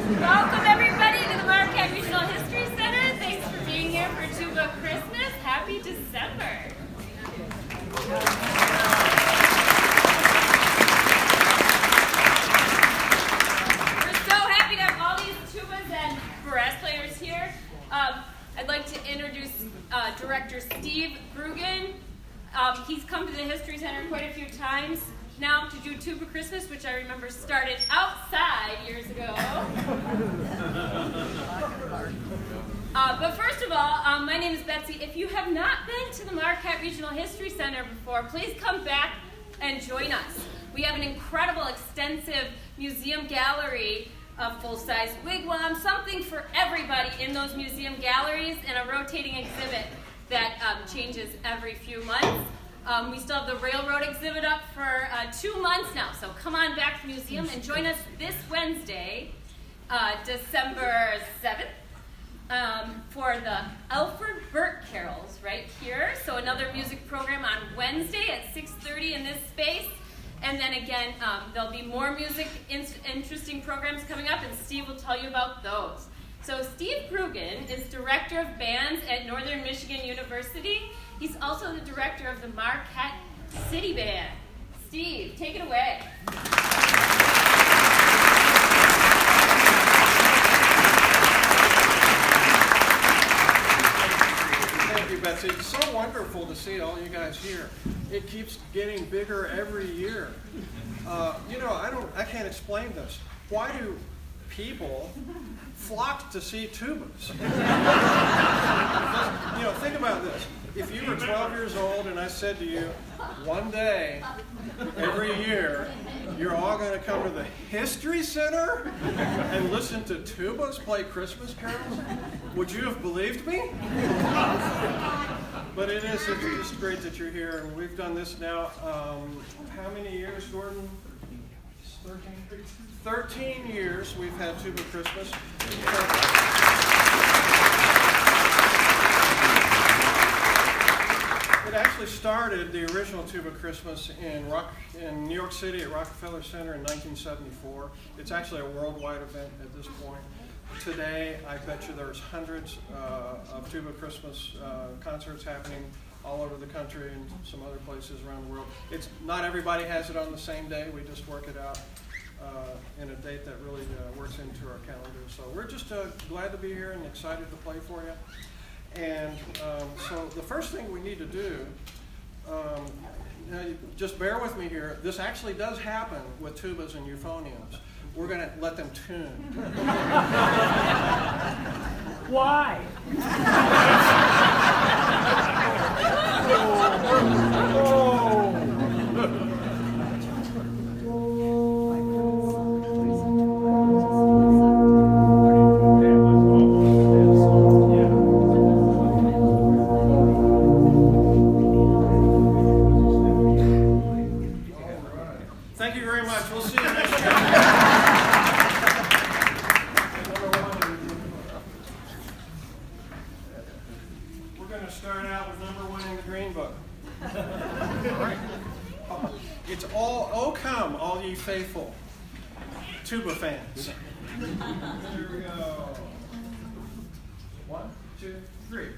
Welcome everybody to the Marquette Regional History Center. Thanks for being here for TubaChristmas. Happy December. We're so happy to have all these tubas and brass players here. I'd like to introduce Director Steve Brugan. He's come to the History Center quite a few times now to do TubaChristmas, which I remember started outside years ago. But first of all, my name is Betsy. If you have not been to the Marquette Regional History Center before, please come back and join us. We have an incredible, extensive museum gallery, a full-size wigwam, something for everybody in those museum galleries, and a rotating exhibit that changes every few months. We still have the railroad exhibit up for 2 months now, so come on back to the museum and join us this Wednesday, December 7th, for the Alfred Burt Carols right here. So another music program on Wednesday at 6:30 in this space. And then again, there'll be more music, interesting programs coming up, and Steve will tell you about those. So Steve Brugan is Director of Bands at Northern Michigan University. He's also the director of the Marquette City Band. Steve, take it away. Thank you, Betsy. It's so wonderful to see all you guys here. It keeps getting bigger every year. I can't explain this. Why do people flock to see tubas? Think about this. If you were 12 years old and I said to you, one day, every year, you're all going to come to the History Center and listen to tubas play Christmas carols, would you have believed me? But it's just great that you're here, and we've done this now, how many years, Gordon? 13 years we've had TubaChristmas. It actually started, the original TubaChristmas, in New York City at Rockefeller Center in 1974. It's actually a worldwide event at this point. Today, I bet you there's hundreds of TubaChristmas concerts happening all over the country and some other places around the world. Not everybody has it on the same day. We just work it out in a date that really works into our calendar. So we're just glad to be here and excited to play for you. And so the first thing we need to do, just bear with me here, this actually does happen with tubas and euphoniums. We're going to let them tune. Why? Thank you very much. We'll see you next year. We're going to start out with number 1 in the Green Book. It's "O come, all ye faithful tuba fans." Here we go. 1, 2, 3.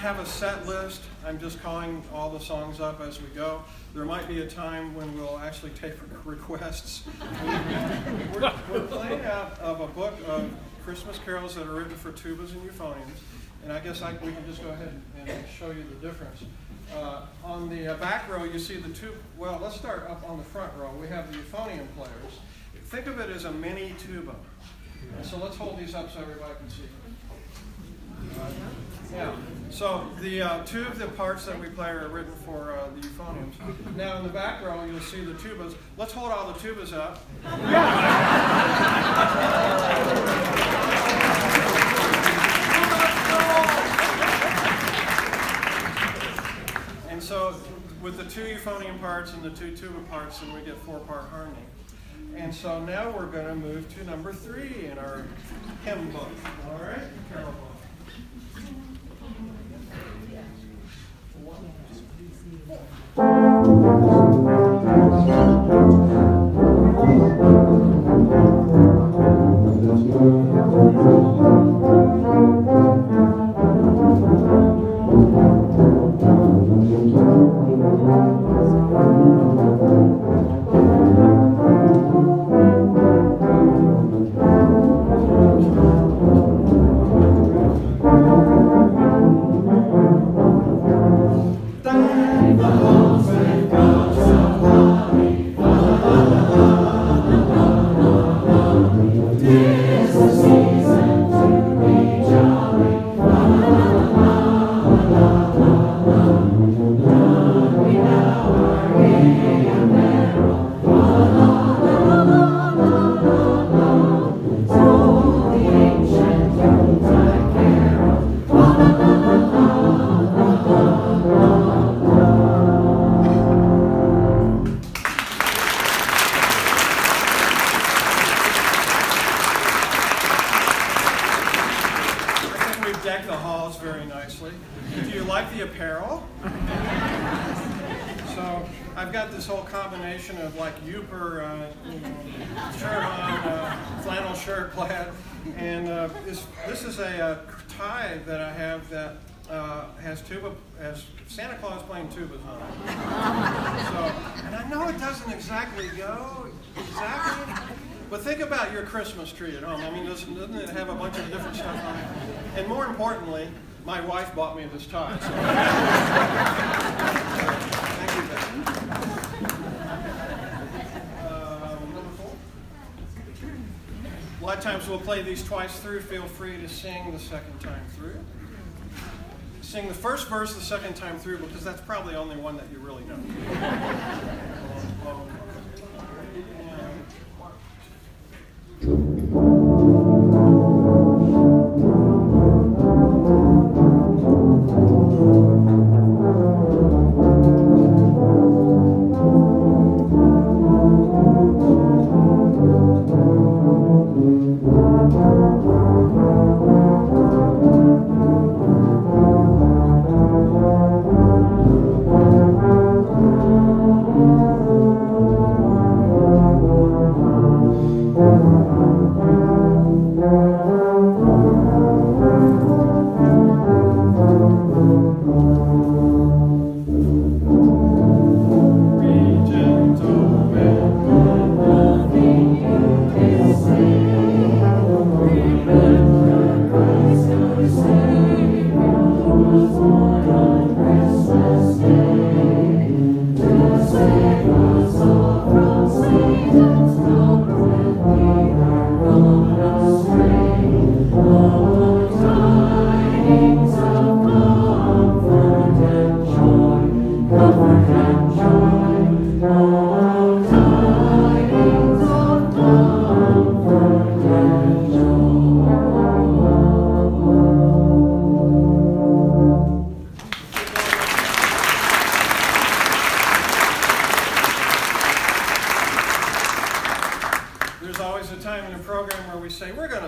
have a set list. I'm just calling all the songs up as we go. There might be a time when we'll actually take requests. We're playing out of a book of Christmas carols that are written for tubas and euphoniums. And I guess we can just go ahead and show you the difference. On the back row, you see the two. Well, let's start up on the front row. We have the euphonium players. Think of it as a mini tuba. And so let's hold these up so everybody can see. Yeah. So the two of the parts that we play are written for the euphoniums. Now in the back row, you'll see the tubas. Let's hold all the tubas up. And so with the two euphonium parts and the two tuba parts, then we get 4-part harmony. And so now we're going to move to number 3 in our hymn book. All right? Carol book. Deck the halls very nicely. Do you like the apparel? So I've got this whole combination of like Uper shirt on, flannel shirt plaid, and this is a tie that I have that has Santa Claus playing tubas on it. So, and I know it doesn't exactly go but think about your Christmas tree at home. I mean, doesn't it have a bunch of different stuff on it? And more importantly, my wife bought me this tie. So. Thank you, Beth. Number 4. A lot of times we'll play these twice through. Feel free to sing the second time through. Sing the first verse the second time through because that's probably the only one that you really know.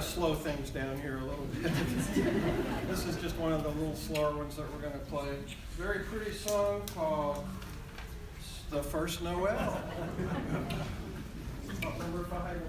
Slow things down here a little bit. This is just one of the little slower ones that we're going to play. Very pretty song called The First Noel. Number 5.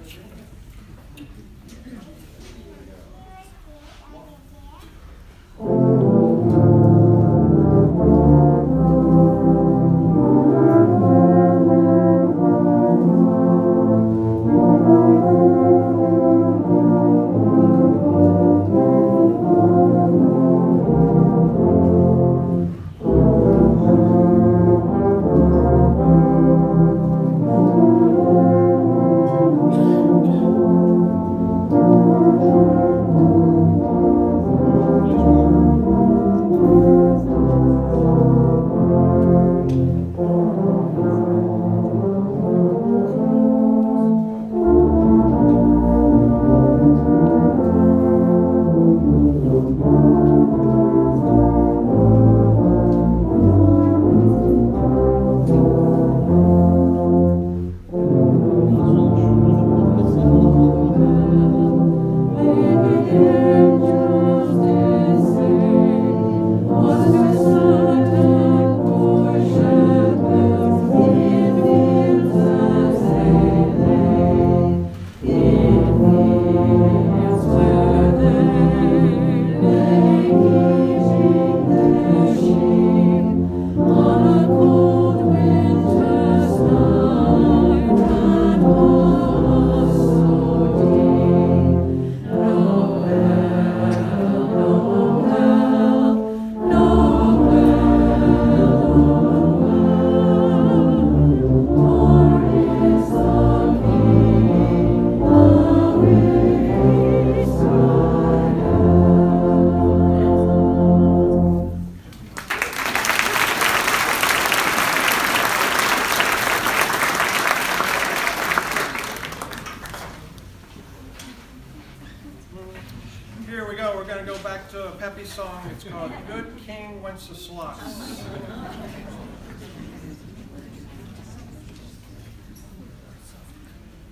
Here we go. We're going to go back to a peppy song. It's called Good King Wenceslas.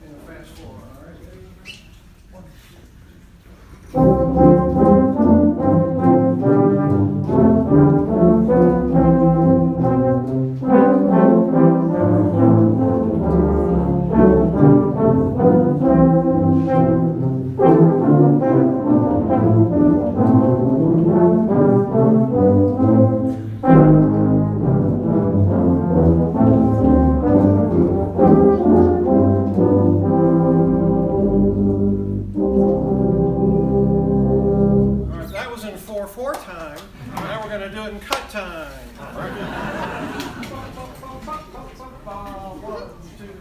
And fast forward, all right? Time. Now we're going to do it in cut time. One, two,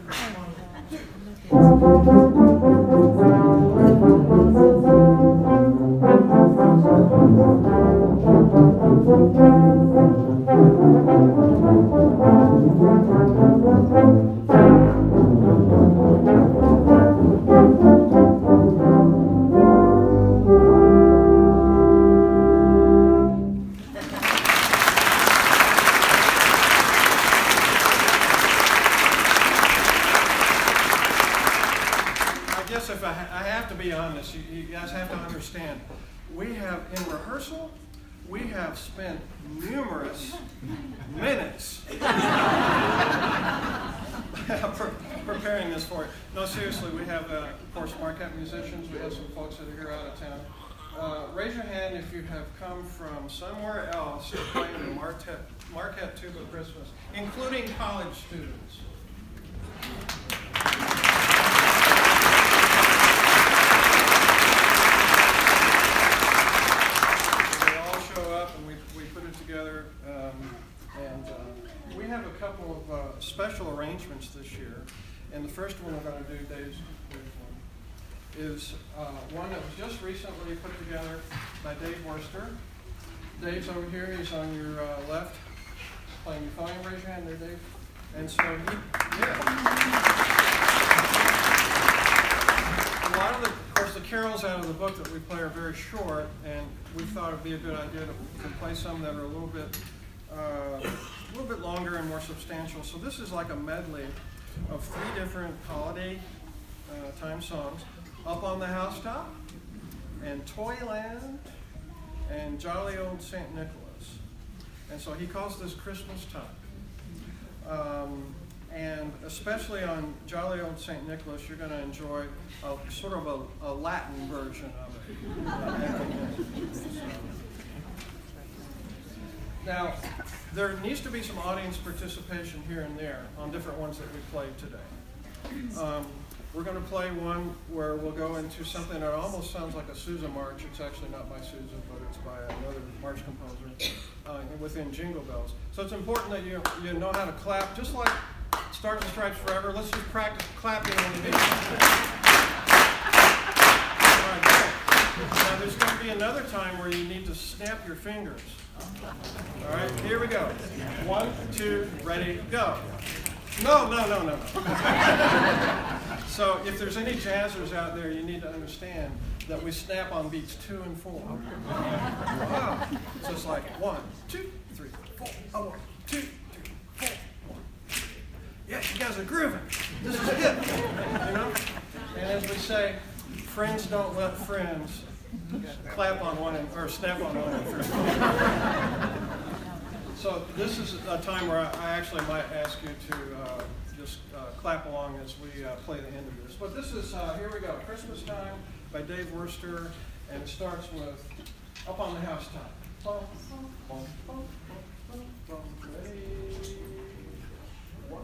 if I have to be honest, you guys have to understand, we have, in rehearsal, we have spent numerous minutes preparing this for it. No, seriously, we have, of course, Marquette musicians. We have some folks that are here out of town. Raise your hand if you have come from somewhere else to play in the Marquette TubaChristmas, including college students. Together, and we have a couple of special arrangements this year, and the first one we're going to do, Dave's is one that was just recently put together by Dave Worcester. Dave's over here, he's on your left, playing your phone. Raise your hand there, Dave. And so a lot of course, the carols out of the book that we play are very short, and we thought it'd be a good idea to play some that are a little bit longer and more substantial. So this is like a medley of 3 different holiday time songs: Up on the Housetop, and Toyland, and Jolly Old St. Nicholas. And so he calls this Christmas time. And especially on Jolly Old St. Nicholas, you're going to enjoy sort of a Latin version of it. Now, there needs to be some audience participation here and there on different ones that we played today. We're going to play one where we'll go into something that almost sounds like a Sousa march. It's actually not by Sousa, but it's by another march composer within Jingle Bells. So it's important that you know how to clap, just like Stars and Stripes Forever. Let's just practice clapping on the beat. All right, go. Now there's going to be another time where you need to snap your fingers. All right, here we go. 1, 2, ready, go. No. So if there's any jazzers out there, you need to understand that we snap on beats 2 and 4. Wow. So it's like 1, 2, 3, 4. 1, 2, 3, 4. 1, 2. Yeah, you guys are grooving. This is good. You know? And as we say, friends don't let friends clap on one or snap on one another. So this is a time where I actually might ask you to just clap along as we play the end of this. But this is, here we go, Christmas Time by Dave Worcester, and it starts with Up on the Housetop. Bum, bum, bum, bum, bum, bum. Ready? 1,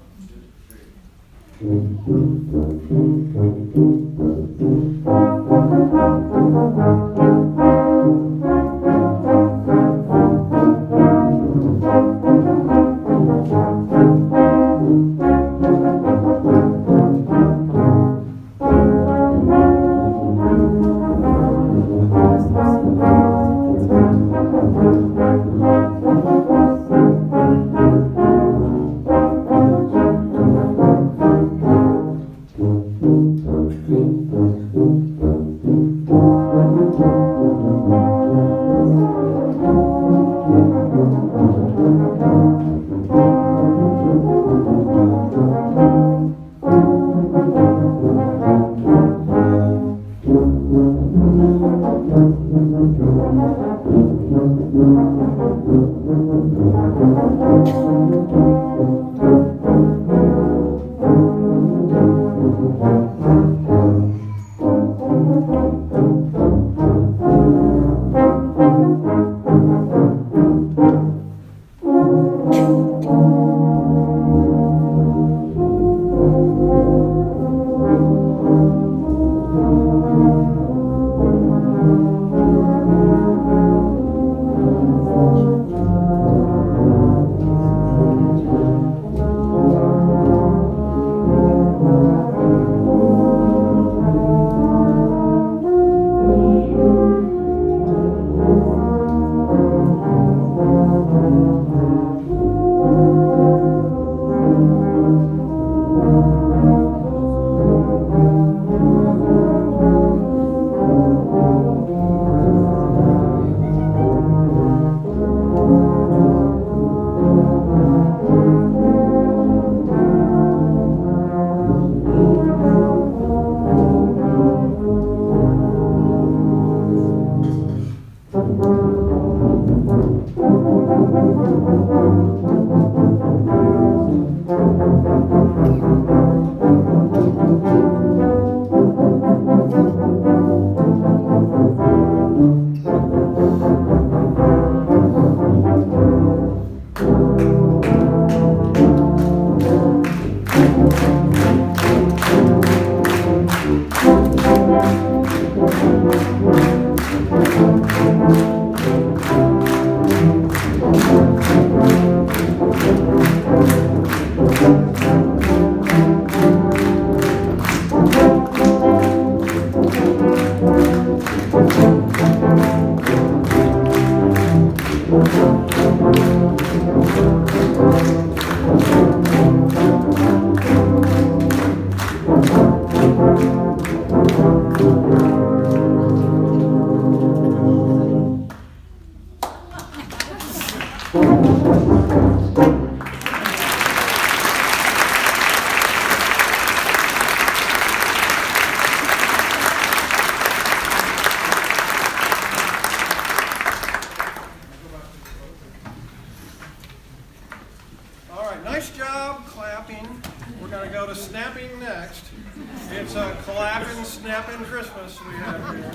Christmas we have here.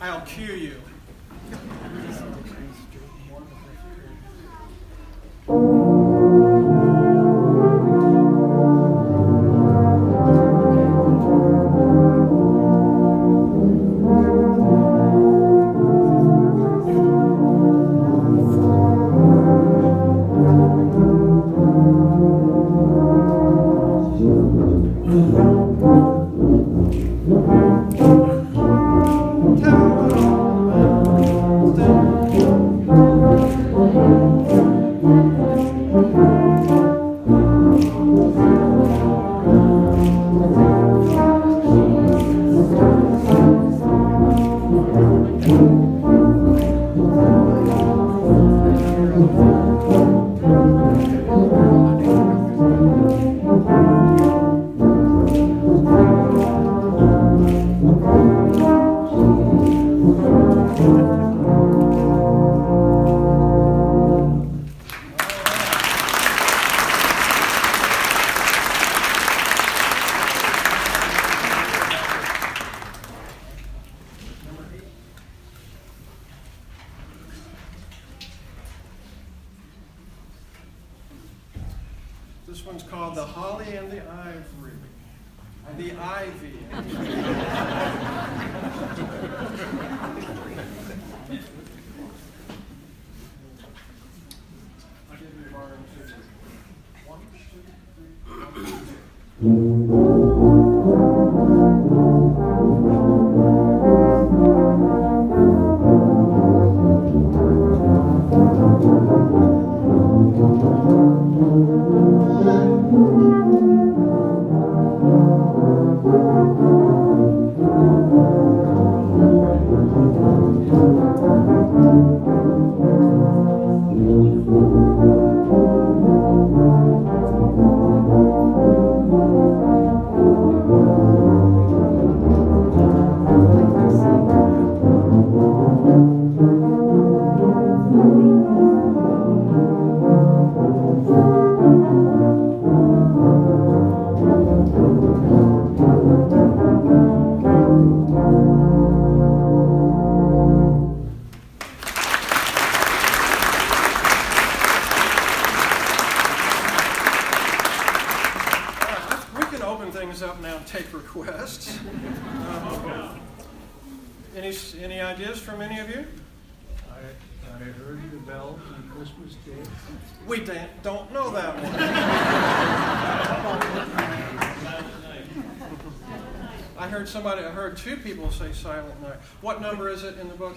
I'll cue you. This one's called The Holly and the Ivory. The Ivy. I'll give you a bar and two. 1, 2, 3, 1, 2. Up now and take requests. Any ideas from any of you? I heard the bells on Christmas Day. We don't know that one. I heard two people say Silent Night. What number is it in the book?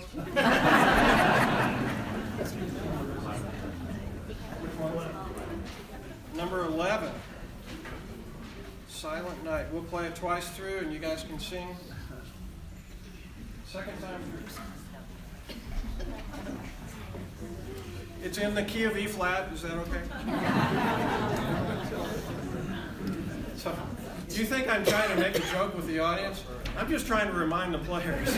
Which one? Number 11. Silent Night. We'll play it twice through and you guys can sing. Second time through. It's in the key of E flat. Is that okay? So, do you think I'm trying to make a joke with the audience? I'm just trying to remind the players.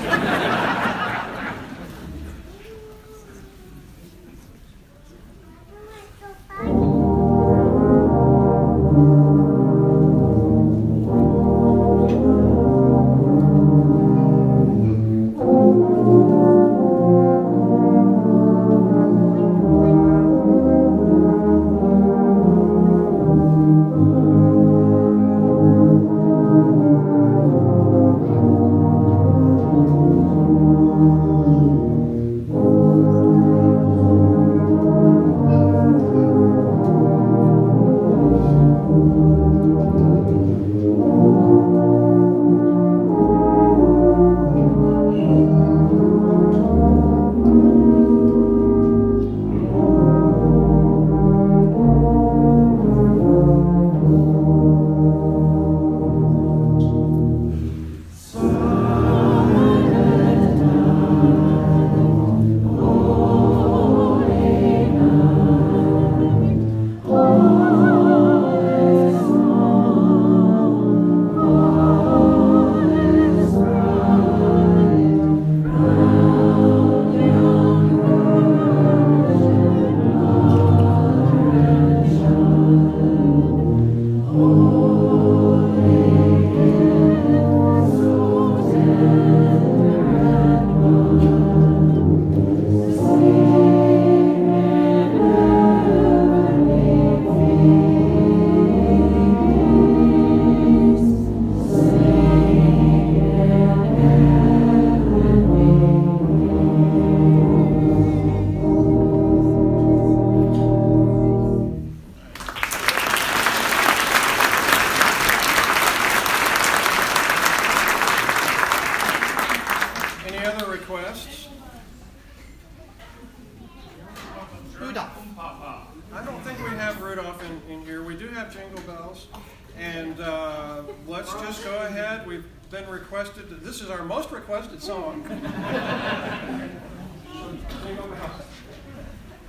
let's just go ahead. We've been requested. This is our most requested song.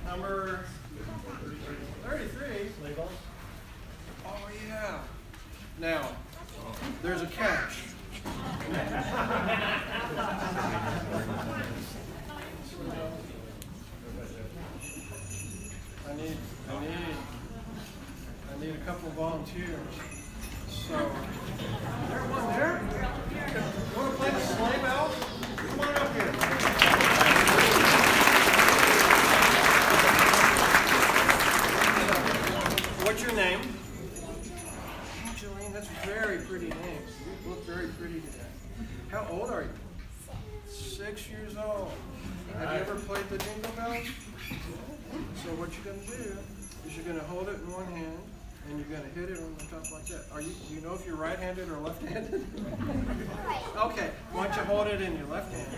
Number 33. Oh, yeah. Now, there's a catch. I need a couple of volunteers. So, there one there. You want to play the sleigh bell? Come on up here. What's your name? Angeline, that's a very pretty name. You look very pretty today. How old are you? 6 years old. Have you ever played the Jingle Bells? So what you're going to do is you're going to hold it in one hand and you're going to hit it on the top like that. Do you know if you're right-handed or left-handed? Okay, why don't you hold it in your left hand?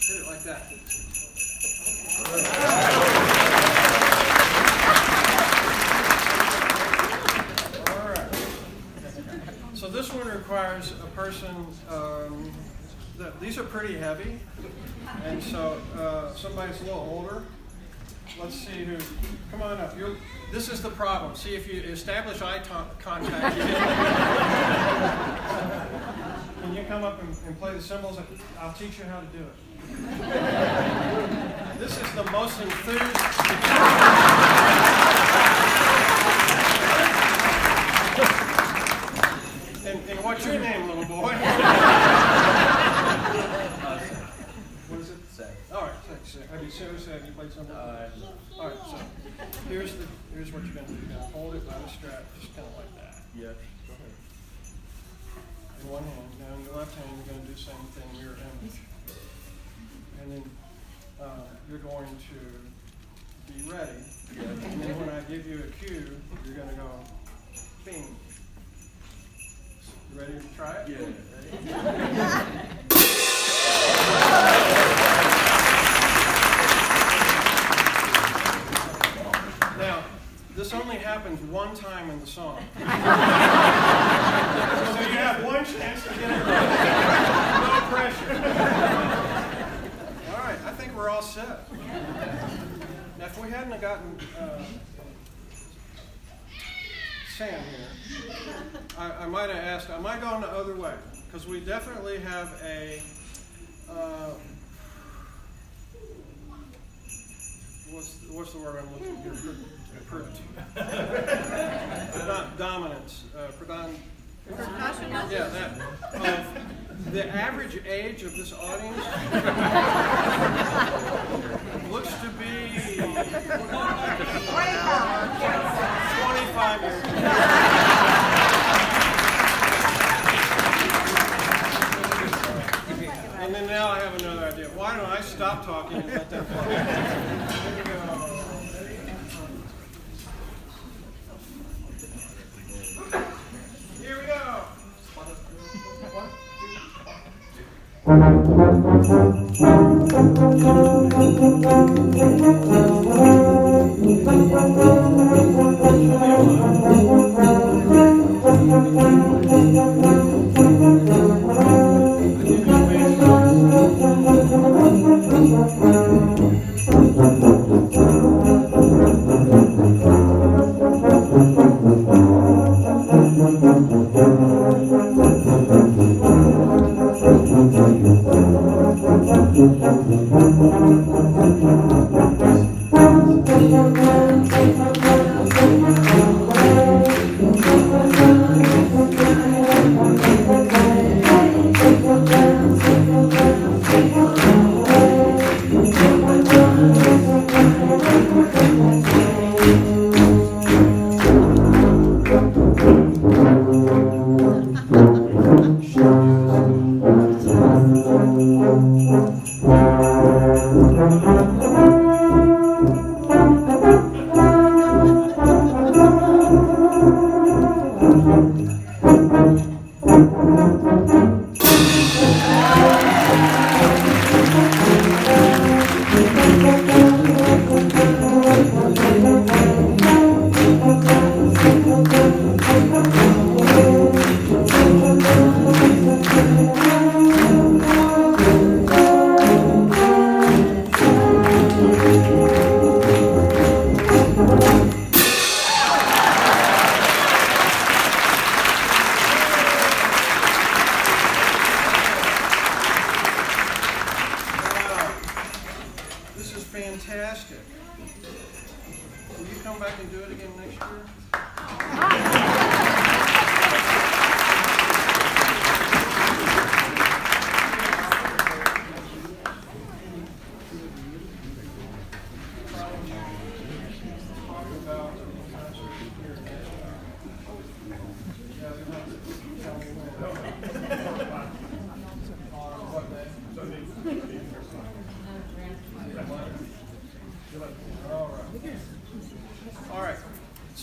Hit it like that. All right. So this one requires a person, these are pretty heavy, and so somebody's a little older. Let's see who, come on up. This is the problem. See, if you establish eye contact, can you come up and play the cymbals? I'll teach you how to do it. This is the most enthused. And what's your name, little boy? What is it? Seth. All right, thanks. Have you seriously played something? All right, so here's what you're going to do. You're going to hold it by the strap, just kind of like that. Yeah. Go ahead. In one hand. Now in your left hand, you're going to do the same thing. And then you're going to be ready. Yeah. And then when I give you a cue, you're going to go, bing. You ready to try it? Yeah. Now, this only happens one time in the song. So you have one chance to get it right. No pressure. All right, I think we're all set. Now, if we hadn't have gotten Sam here, I might have asked, I might go the other way, because we definitely have a what's the word I'm looking for? Dominance. Yeah, that. The average age of this audience looks to be 25 years old. And then now I have another idea. Why don't I stop talking and let them play? Here we go. Here we go. 1, 1.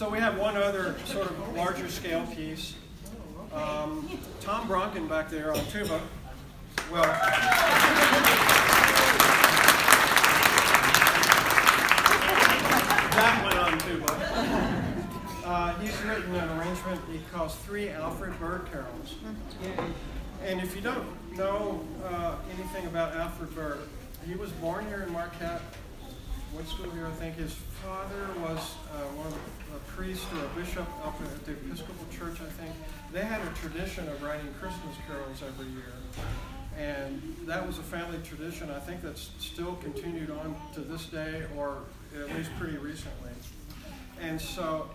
So we have one other sort of larger scale piece. Tom Bronken back there on tuba. Well, that one on tuba. He's written an arrangement he calls 3 Alfred Bird Carols. And if you don't know anything about Alfred Bird, he was born here in Marquette, went to school here. I think his father was a priest or a bishop up at the Episcopal Church, I think. They had a tradition of writing Christmas carols every year. And that was a family tradition. I think that's still continued on to this day, or at least pretty recently. And so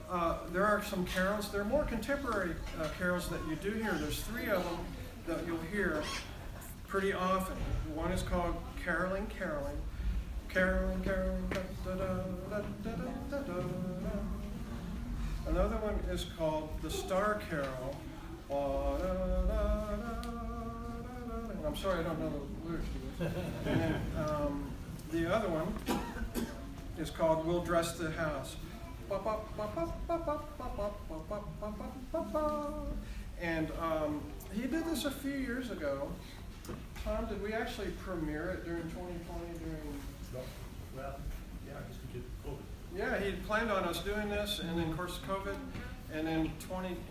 there are some carols. There are more contemporary carols that you do hear. There's 3 of them that you'll hear pretty often. One is called Caroling, Caroling. Caroling, caroling, da da da da da da da. Another one is called the Star Carol. And I'm sorry I don't know the lyrics to this. And then the other one is called We'll Dress the House. And he did this a few years ago. Tom, did we actually premiere it during 2020? Well, yeah, I guess we did COVID. Yeah, he planned on us doing this, and then of course COVID. And then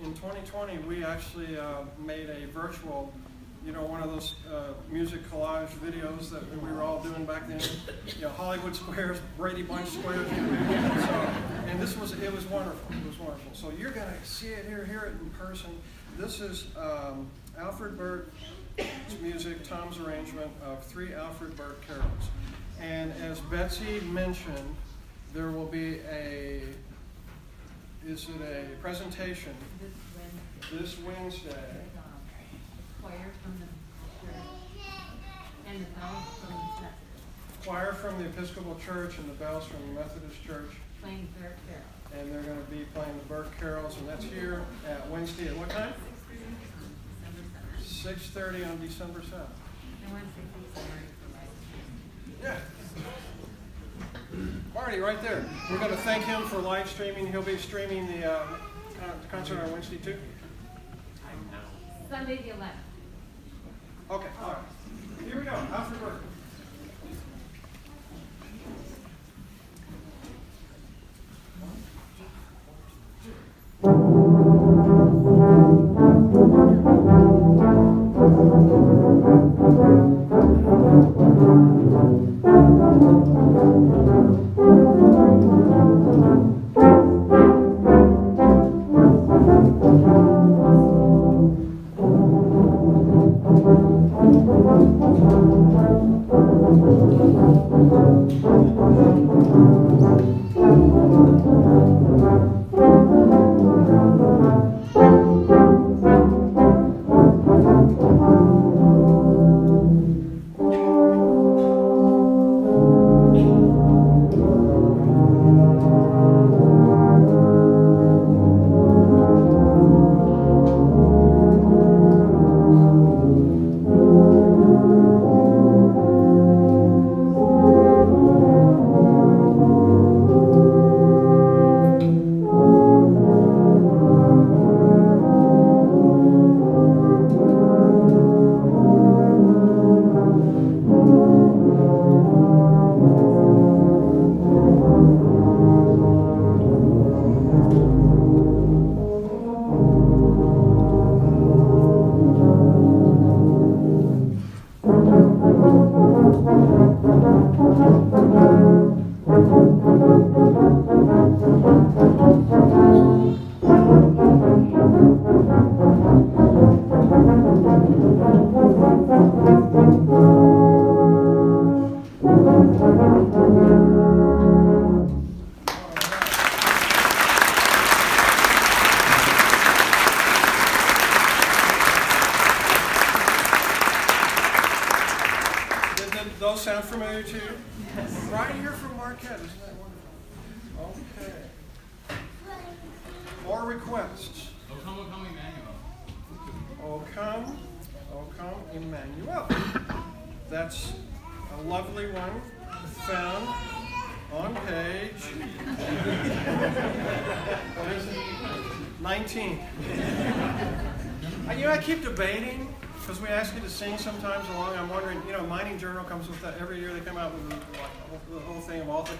in 2020, we actually made a virtual, one of those music collage videos that we were all doing back then. Hollywood Squares, Brady Bunch Squares. And it was wonderful. It was wonderful. So you're gonna see it here, hear it in person. This is Alfred Bird's music, Tom's arrangement of 3 Alfred Bird carols. And as Betsy mentioned, there will be a presentation this Wednesday. Choir from the church and the bells from the Methodist. Choir from the Episcopal Church and the bells from the Methodist Church. Playing Bird Carol. And they're going to be playing the Bird Carols, and that's here at Wednesday at what time? 6:30 on December 7th. I want to say thanks to Marty for Yeah. Marty, right there. We're going to thank him for live streaming. He'll be streaming the concert on Wednesday too. Sunday the 11th. Okay, all right. Here we go. Alfred Bird. Those sound familiar to you? Yes. Right here from Marquette, isn't that wonderful? Okay. More requests. O come, Emmanuel. O come, Emmanuel. That's a lovely one found On page, what is it? 19. I keep debating, because we ask you to sing sometimes along. I'm wondering, Mining Journal comes with that every year. They come out with the whole thing of all the.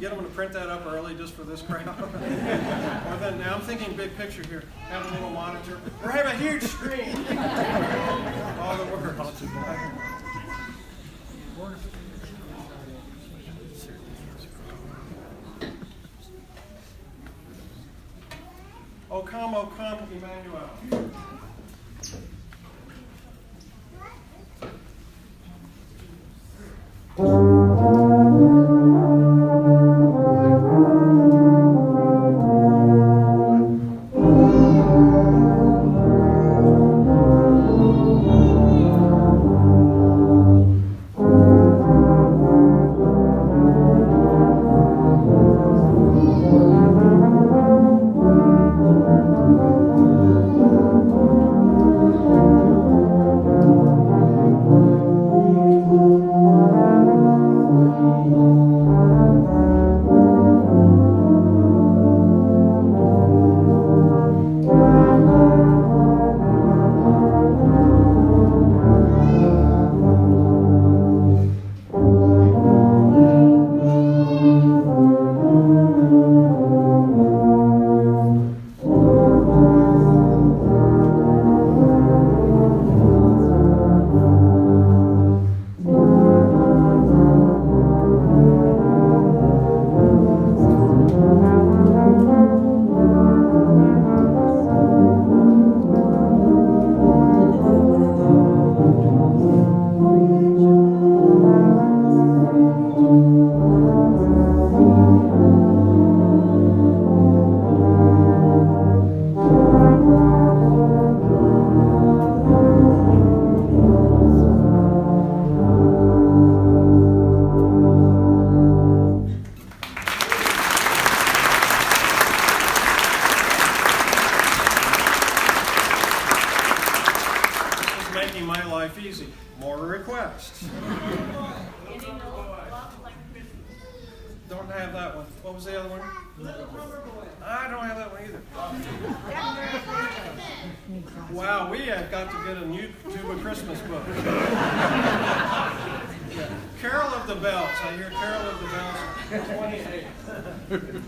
Get them to print that up early just for this crowd. Or then, now I'm thinking big picture here. Have a little monitor, or have a huge screen. All the words. O come, Emmanuel. Easy. More requests. Don't have that one. What was the other one? I don't have that one either. Wow, we have got to get a new TubaChristmas book. Yeah. Carol of the Bells. I hear Carol of the Bells. 28.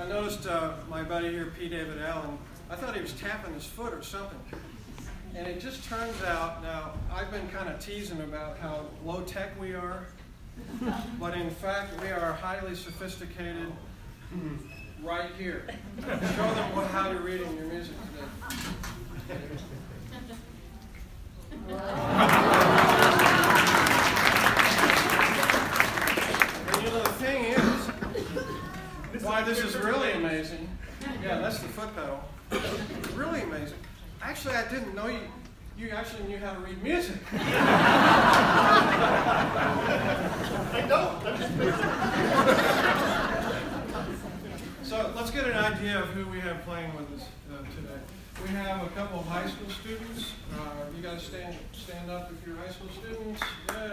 I noticed my buddy here, P. David Allen, I thought he was tapping his foot or something. And it just turns out, now, I've been kind of teasing about how low-tech we are, but in fact, we are highly sophisticated right here. Show them how you're reading your music today. And the thing is, why this is really amazing, yeah, that's the foot pedal. Really amazing. Actually, I didn't know you actually knew how to read music. I don't. I'm just So let's get an idea of who we have playing with us today. We have a couple of high school students. You guys stand up if you're high school students. Yeah.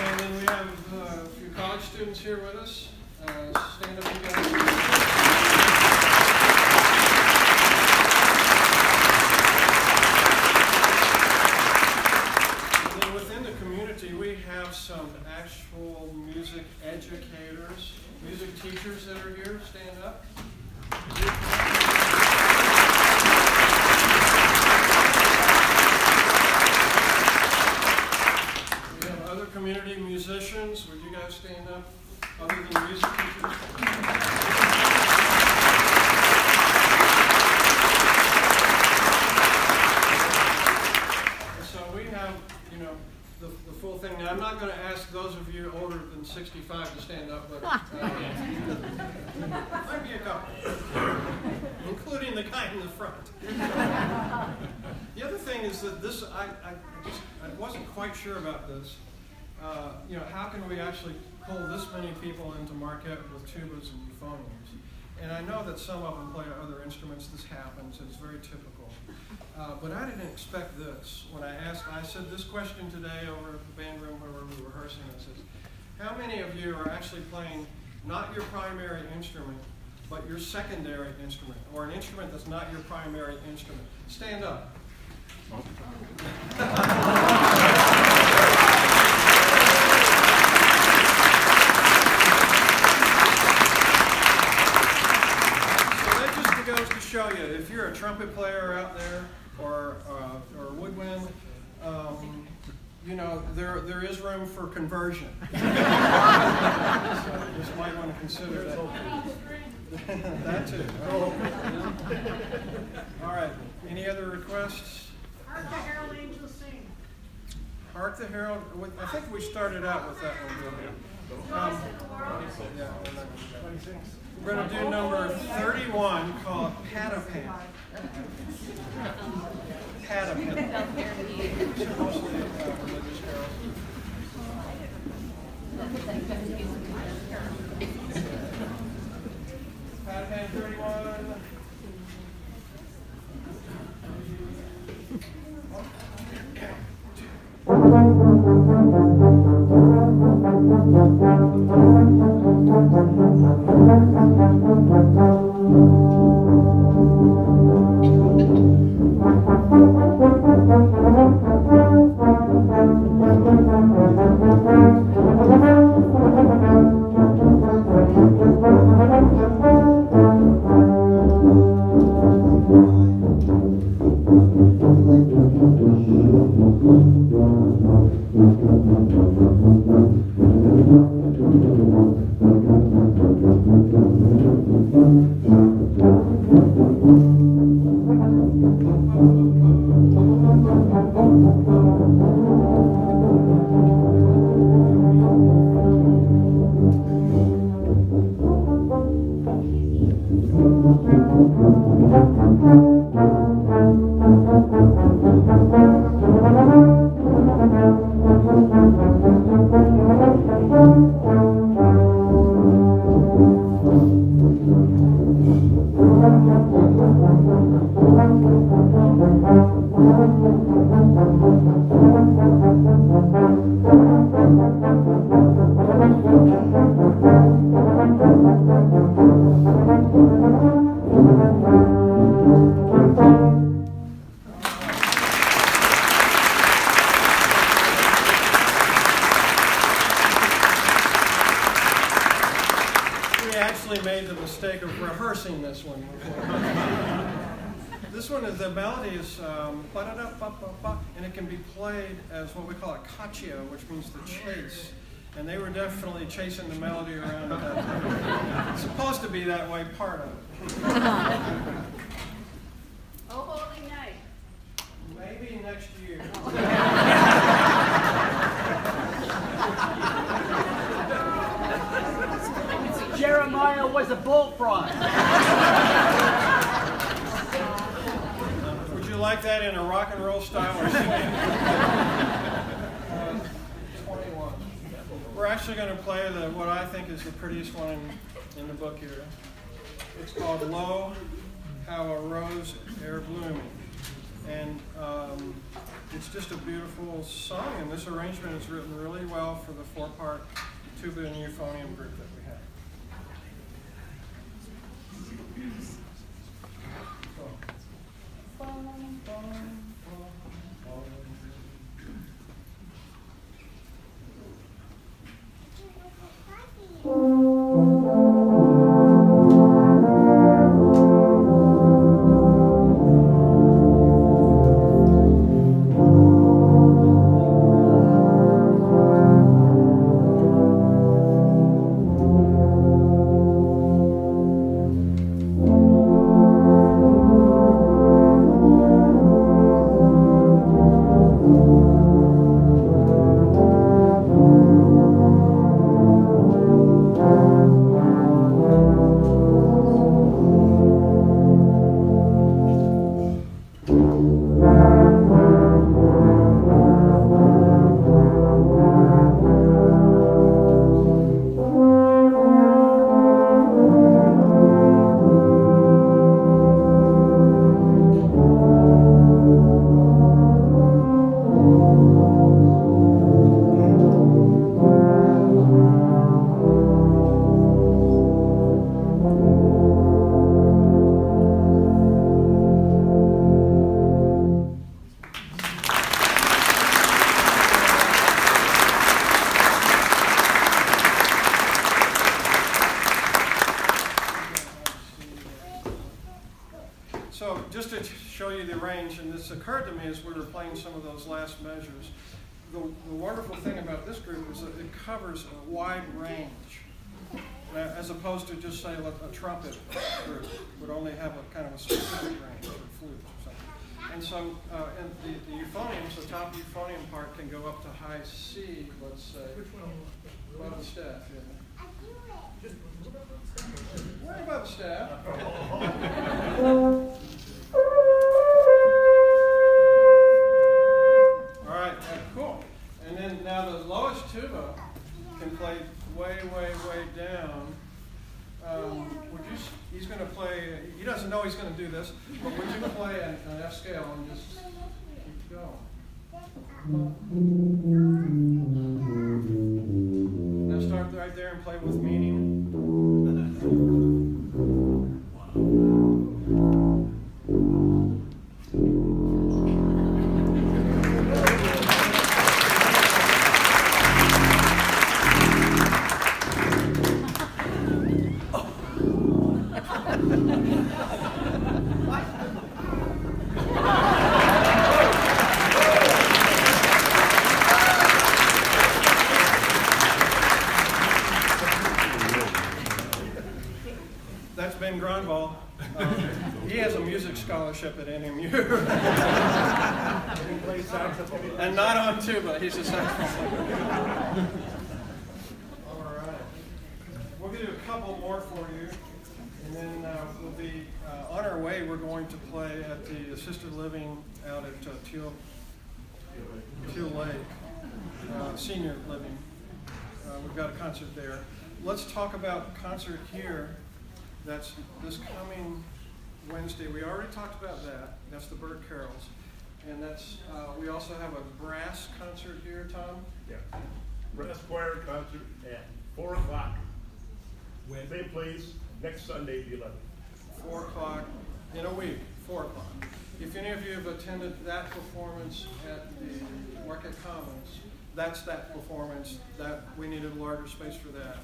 And then we have a few college students here with us. Stand up, you guys. And then within the community, we have some actual music educators, music teachers that are here. Stand up. We have other community musicians. Would you guys stand up? Other than music teachers. And so we have, the full thing. Now, I'm not going to ask those of you older than 65 to stand up, but might be a couple, including the guy in the front. The other thing is that this, I wasn't quite sure about this. How can we actually pull this many people into Marquette with tubas and euphoniums? And I know that some of them play other instruments. This happens. It's very typical. But I didn't expect this. When I said this question today over at the band room where we were rehearsing. I said, how many of you are actually playing not your primary instrument, but your secondary instrument, or an instrument that's not your primary instrument? Stand up. Goes to show you, if you're a trumpet player out there or a woodwind, there is room for conversion. So you just might want to consider that. That too. Oh. All right. Any other requests? Hark the Herald Angels Sing. Hark the Herald. I think we started out with that one, didn't we? Yeah. We're going to do number 31 called Patapan. Patapan. It's mostly religious carols. Patapan 31. Thank you. actually made the mistake of rehearsing this one before. This one is, the melody is ba-da-da-ba-ba-ba, and it can be played as what we call a caccio, which means the chase. And they were definitely chasing the melody around at that time. It's supposed to be that way, part of it. Oh, holy night. Maybe next year. Jeremiah was a bullfrog. Would you like that in a rock and roll style or singing? 21. We're actually going to play what I think is the prettiest one in the book here. It's called Lo, How a Rose Ere Blooming. And it's just a beautiful song, and this arrangement is written really well for the 4-part tuba and euphonium group that we have. So just to show you the range, and this occurred to me as we were playing some of those last measures, the wonderful thing about this group is that it covers a wide range, as opposed to just say a trumpet group would only have a kind of a specific range, or flutes or something. And so and the euphoniums, the top euphonium part can go up to high C, let's say. Which one? Above the staff, yeah. Way above the staff. All right, cool. And then now the lowest tuba can play way, way, way down. He's going to play, he doesn't know he's going to do this, but would you play an F scale and just keep going? Now start right there and play with meaning. That's Ben Grunwald. He has a music scholarship at NMU. He plays saxophone. And not on tuba, he's a saxophone player. All right. We're going to do a couple more for you, and then we'll be on our way. We're going to play at the assisted living out at Teal Lake, senior living. We've got a concert there. Let's talk about concert here. That's this coming Wednesday. We already talked about that. That's the Burt Carols. And that's we also have a brass concert here, Tom. Yeah. Brass choir concert at 4 o'clock. Wednesday, please. Next Sunday, the 11th. 4 o'clock in a week, 4 o'clock. If any of you have attended that performance at the Market Commons, that's that performance. That we needed a larger space for that.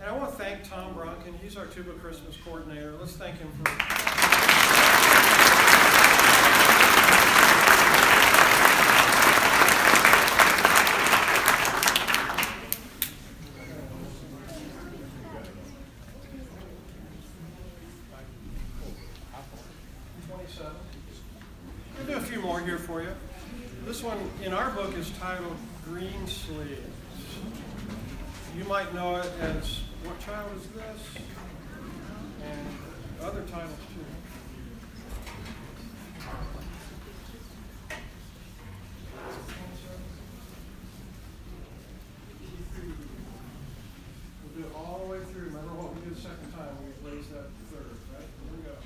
And I want to thank Tom Bronkin. He's our Tuba Christmas coordinator. Let's thank him for... We'll do a few more here for you. This one in our book is titled Green Sleeves. You might know it as What Child Is This? And other titles too. We'll do it all the way through. Remember what we did the second time? We raised that third, right? Here we go.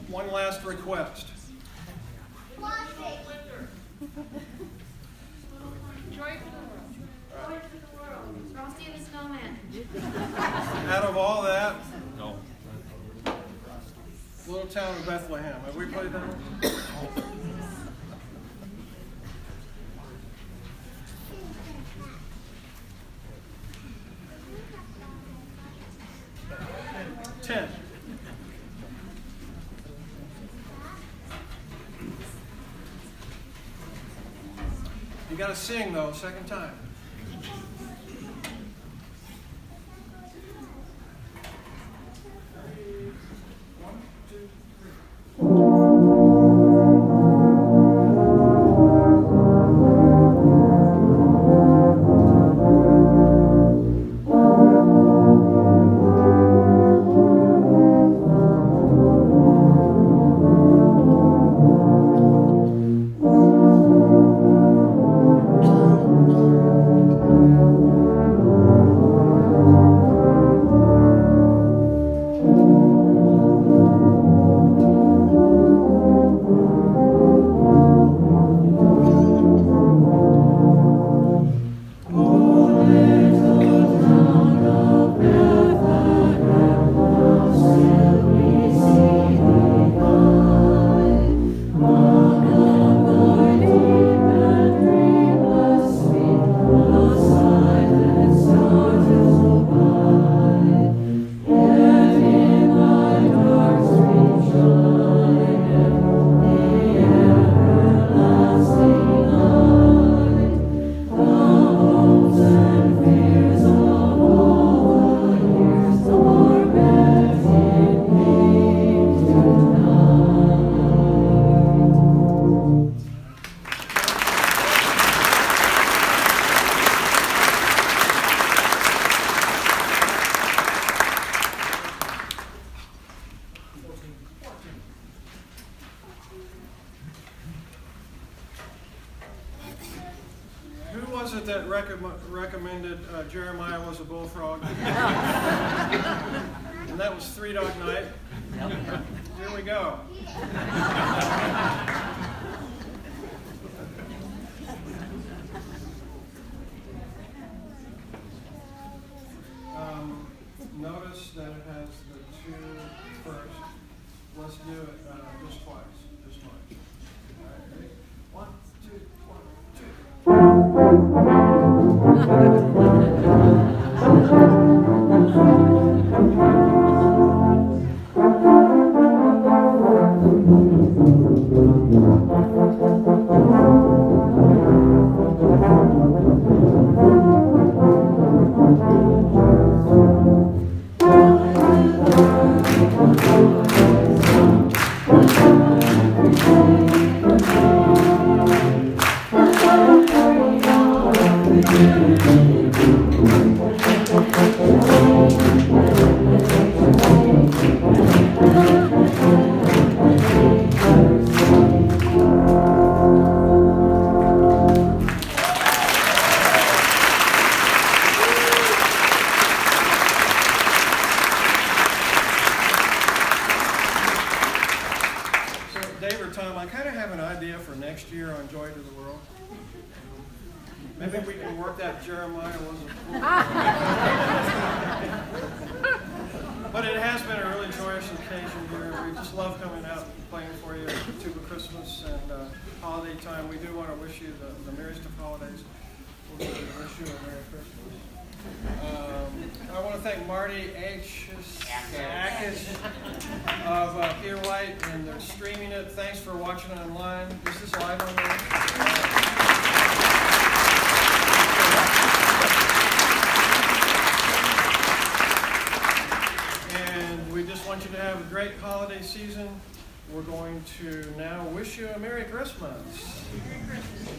1 last request. Joy for the world. Frosty the Snowman. Out of all that, no. Little Town of Bethlehem. Have we played that one? 10. You got to sing though, second time. that recommended Jeremiah was a bullfrog. And that was Three Dog Night. Here we go. Notice that it has the two first. Let's do it just twice. Just twice. All right, ready? 1, 2, 'Christmas and holiday time. We do want to wish you the merriest of holidays. We wish you a Merry Christmas. I want to thank Marty Akis of Peter White, and they're streaming it. Thanks for watching online. This is live online. And we just want you to have a great holiday season. We're going to now wish you a Merry Christmas. Merry Christmas.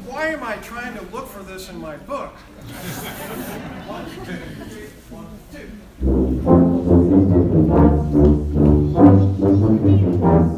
Why am I trying to look for this in my book? 1, 2, 3, 1, 2.